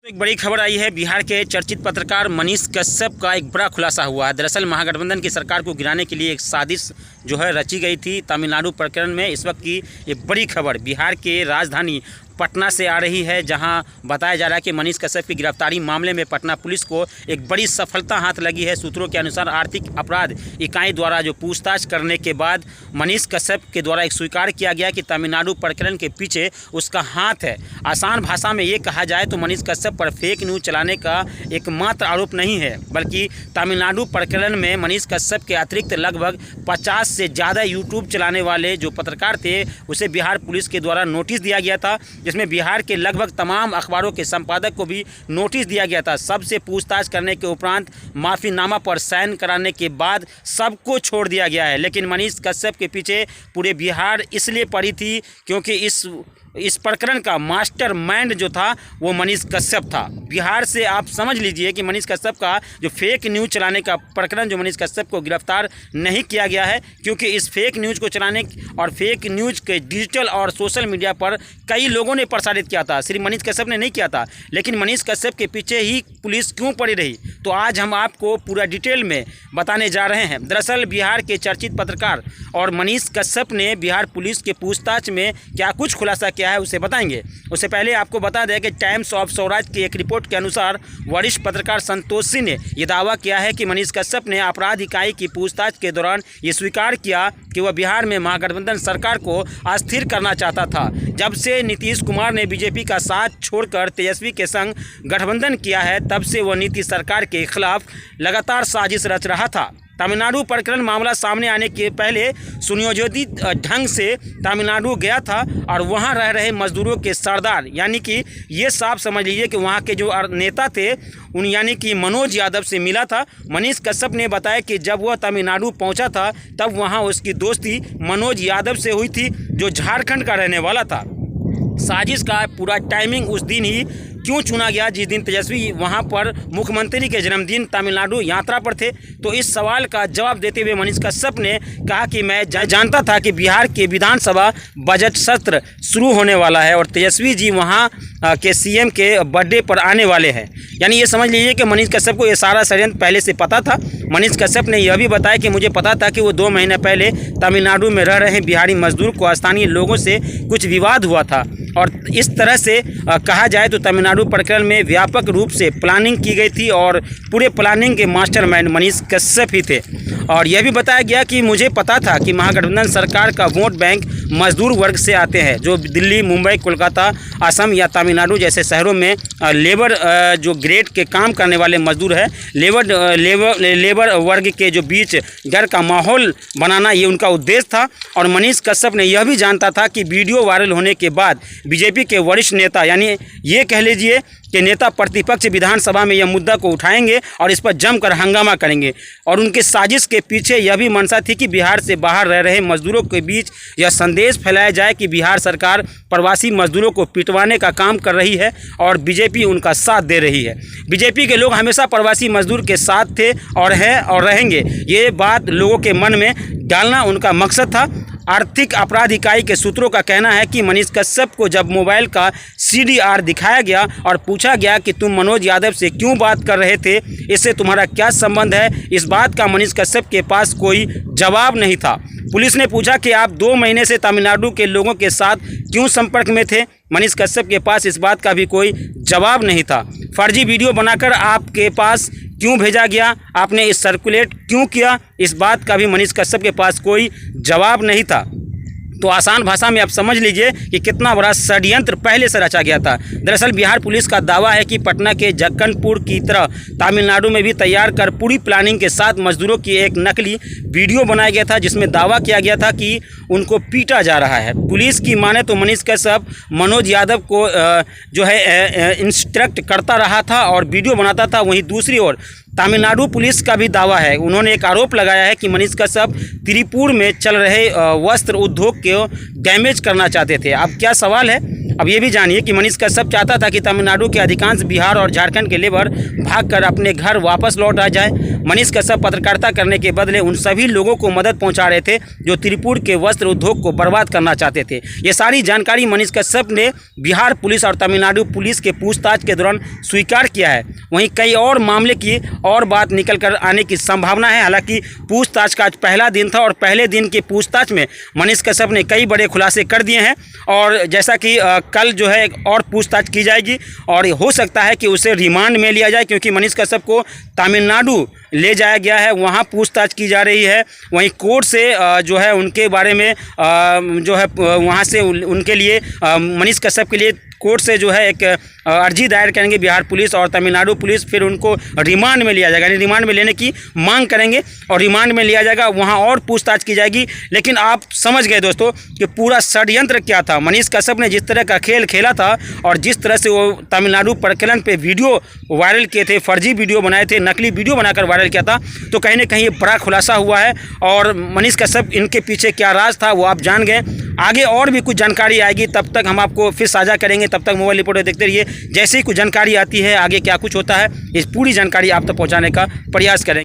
एक बड़ी खबर आई है। बिहार के चर्चित पत्रकार मनीष कश्यप का एक बड़ा खुलासा हुआ है। दरअसल महागठबंधन की सरकार को गिराने के लिए एक साजिश जो है रची गई थी तमिलनाडु प्रकरण में। इस वक्त की एक बड़ी खबर बिहार के राजधानी पटना से आ रही है, जहां बताया जा रहा है कि मनीष कश्यप की गिरफ्तारी मामले में पटना पुलिस को एक बड़ी सफलता हाथ लगी है। सूत्रों के अनुसार आर्थिक अपराध इकाई द्वारा जो पूछताछ करने के बाद मनीष कश्यप के द्वारा एक स्वीकार किया गया कि तमिलनाडु प्रकरण के पीछे उसका हाथ है। आसान भाषा में ये कहा जाए तो मनीष कश्यप पर फेक न्यूज चलाने का एकमात्र आरोप नहीं है, बल्कि तमिलनाडु प्रकरण में मनीष कश्यप के अतिरिक्त लगभग 50 से ज़्यादा यूट्यूब चलाने वाले जो पत्रकार थे उसे बिहार पुलिस के द्वारा नोटिस दिया गया था, जिसमें बिहार के लगभग तमाम अखबारों के संपादक को भी नोटिस दिया गया था। सबसे पूछताछ करने के उपरांत माफ़ीनामा पर साइन कराने के बाद सबको छोड़ दिया गया है। लेकिन मनीष कश्यप के पीछे पूरे बिहार इसलिए पड़ी थी क्योंकि इस प्रकरण का मास्टरमाइंड जो था वो मनीष कश्यप था। बिहार से आप समझ लीजिए कि मनीष कश्यप का जो फेक न्यूज़ चलाने का प्रकरण जो मनीष कश्यप को गिरफ्तार नहीं किया गया है, क्योंकि इस फेक न्यूज़ को चलाने और फेक न्यूज़ के डिजिटल और सोशल मीडिया पर कई लोगों ने प्रसारित किया था, सिर्फ मनीष कश्यप ने नहीं किया था। लेकिन मनीष कश्यप के पीछे ही पुलिस क्यों पड़ी रही, तो आज हम आपको पूरा डिटेल में बताने जा रहे हैं। दरअसल बिहार के चर्चित पत्रकार और मनीष कश्यप ने बिहार पुलिस के पूछताछ में क्या कुछ खुलासा किया है उसे बताएंगे। उससे पहले आपको बता दें कि टाइम्स ऑफ स्वराज की एक रिपोर्ट के अनुसार वरिष्ठ पत्रकार संतोष सिंह ने यह दावा किया है कि मनीष कश्यप ने अपराध इकाई की पूछताछ के दौरान ये स्वीकार किया कि वह बिहार में महागठबंधन सरकार को अस्थिर करना चाहता था। जब से नीतीश कुमार ने बीजेपी का साथ छोड़कर तेजस्वी के संग गठबंधन किया है, तब से वह नीतीश सरकार के खिलाफ लगातार साजिश रच रहा था। तमिलनाडु प्रकरण मामला सामने आने के पहले सुनियोजित ढंग से तमिलनाडु गया था और वहां रह रहे मजदूरों के सरदार यानी कि ये साफ समझ लीजिए कि वहां के जो नेता थे उन यानी कि मनोज यादव से मिला था। मनीष कश्यप ने बताया कि जब वह तमिलनाडु पहुंचा था तब वहां उसकी दोस्ती मनोज यादव से हुई थी, जो झारखंड का रहने वाला था। साजिश का पूरा टाइमिंग उस दिन ही क्यों चुना गया जिस दिन तेजस्वी वहां पर मुख्यमंत्री के जन्मदिन तमिलनाडु यात्रा पर थे, तो इस सवाल का जवाब देते हुए मनीष कश्यप ने कहा कि मैं जानता था कि बिहार के विधानसभा बजट सत्र शुरू होने वाला है और तेजस्वी जी वहां के सीएम के बर्थडे पर आने वाले हैं। यानी ये समझ लीजिए कि मनीष कश्यप को ये सारा षड्यंत्र पहले से पता था। मनीष कश्यप ने यह भी बताया कि मुझे पता था कि वो 2 महीने पहले तमिलनाडु में रह रहे बिहारी मजदूर को स्थानीय लोगों से कुछ विवाद हुआ था और इस तरह से कहा जाए तो तमिलनाडु प्रकरण में व्यापक रूप से प्लानिंग की गई थी और पूरे प्लानिंग के मास्टरमाइंड मनीष कश्यप ही थे। और यह भी बताया गया कि मुझे पता था कि महागठबंधन सरकार का वोट बैंक मजदूर वर्ग से आते हैं, जो दिल्ली, मुंबई, कोलकाता, असम या तमिलनाडु जैसे शहरों में लेबर जो ग्रेड के काम करने वाले मजदूर है, लेबर वर्ग के जो बीच घर का माहौल बनाना ये उनका उद्देश्य था। और मनीष कश्यप ने यह भी जानता था कि वीडियो वायरल होने के बाद बीजेपी के वरिष्ठ नेता यानी ये कह लीजिए कि नेता प्रतिपक्ष विधानसभा में यह मुद्दा को उठाएंगे और इस पर जमकर हंगामा करेंगे। और उनके साजिश के पीछे यह भी मंशा थी कि बिहार से बाहर रह रहे मजदूरों के बीच यह संदेश फैलाया जाए कि बिहार सरकार प्रवासी मजदूरों को पिटवाने का काम कर रही है और बीजेपी उनका साथ दे रही है। बीजेपी के लोग हमेशा प्रवासी मजदूर के साथ थे और हैं और रहेंगे, ये बात लोगों के मन में डालना उनका मकसद था। आर्थिक अपराध इकाई के सूत्रों का कहना है कि मनीष कश्यप को जब मोबाइल का CDR दिखाया गया और पूछा गया कि तुम मनोज यादव से क्यों बात कर रहे थे, इससे तुम्हारा क्या संबंध है, इस बात का मनीष कश्यप के पास कोई जवाब नहीं था। पुलिस ने पूछा कि आप 2 महीने से तमिलनाडु के लोगों के साथ क्यों संपर्क में थे, मनीष कश्यप के पास इस बात का भी कोई जवाब नहीं था। फर्जी वीडियो बनाकर आपके पास क्यों भेजा गया, आपने इस सर्कुलेट क्यों किया, इस बात का भी मनीष कश्यप के पास कोई जवाब नहीं था। तो आसान भाषा में आप समझ लीजिए कि कितना बड़ा षड्यंत्र पहले से रचा गया था। दरअसल बिहार पुलिस का दावा है कि पटना के जक्कनपुर की तरह तमिलनाडु में भी तैयार कर पूरी प्लानिंग के साथ मजदूरों की एक नकली वीडियो बनाया गया था, जिसमें दावा किया गया था कि उनको पीटा जा रहा है। पुलिस की माने तो मनीष कश्यप मनोज यादव को जो है इंस्ट्रक्ट करता रहा था और वीडियो बनाता था। वहीं दूसरी ओर तमिलनाडु पुलिस का भी दावा है, उन्होंने एक आरोप लगाया है कि मनीष कश्यप तिरुपुर में चल रहे वस्त्र उद्योग को डैमेज करना चाहते थे। अब क्या सवाल है, अब ये भी जानिए कि मनीष कश्यप चाहता था कि तमिलनाडु के अधिकांश बिहार और झारखंड के लेबर भागकर अपने घर वापस लौट आ जाए। मनीष कश्यप पत्रकारिता करने के बदले उन सभी लोगों को मदद पहुंचा रहे थे जो तिरुपुर के वस्त्र उद्योग को बर्बाद करना चाहते थे। ये सारी जानकारी मनीष कश्यप ने बिहार पुलिस और तमिलनाडु पुलिस के पूछताछ के दौरान स्वीकार किया है। वहीं कई और मामले की और बात निकल कर आने की संभावना है। हालांकि पूछताछ का आज पहला दिन था और पहले दिन की पूछताछ में मनीष कश्यप ने कई बड़े खुलासे कर दिए हैं और जैसा कि कल जो है एक और पूछताछ की जाएगी और हो सकता है कि उसे रिमांड में लिया जाए, क्योंकि मनीष कश्यप को तमिलनाडु ले जाया गया है, वहाँ पूछताछ की जा रही है। वहीं कोर्ट से जो है उनके बारे में जो है वहाँ से उनके लिए मनीष कश्यप के लिए कोर्ट से जो है एक अर्जी दायर करेंगे बिहार पुलिस और तमिलनाडु पुलिस, फिर उनको रिमांड में लिया जाएगा, यानी रिमांड में लेने की मांग करेंगे और रिमांड में लिया जाएगा, वहाँ और पूछताछ की जाएगी। लेकिन आप समझ गए दोस्तों कि पूरा षड्यंत्र क्या था। मनीष कश्यप ने जिस तरह का खेल खेला था और जिस तरह से वो तमिलनाडु प्रकरण पे वीडियो वायरल किए थे, फर्जी वीडियो बनाए थे, नकली वीडियो बनाकर वायरल किया था, तो कहीं ना कहीं बड़ा खुलासा हुआ है। और मनीष कश्यप इनके पीछे क्या राज था वो आप जान गए। आगे और भी कुछ जानकारी आएगी, तब तक हम आपको फिर साझा करेंगे। तब तक मोबाइल रिपोर्टर देखते रहिए, जैसे ही कुछ जानकारी आती है आगे क्या कुछ होता है इस पूरी जानकारी आप तक पहुंचाने का प्रयास करेंगे।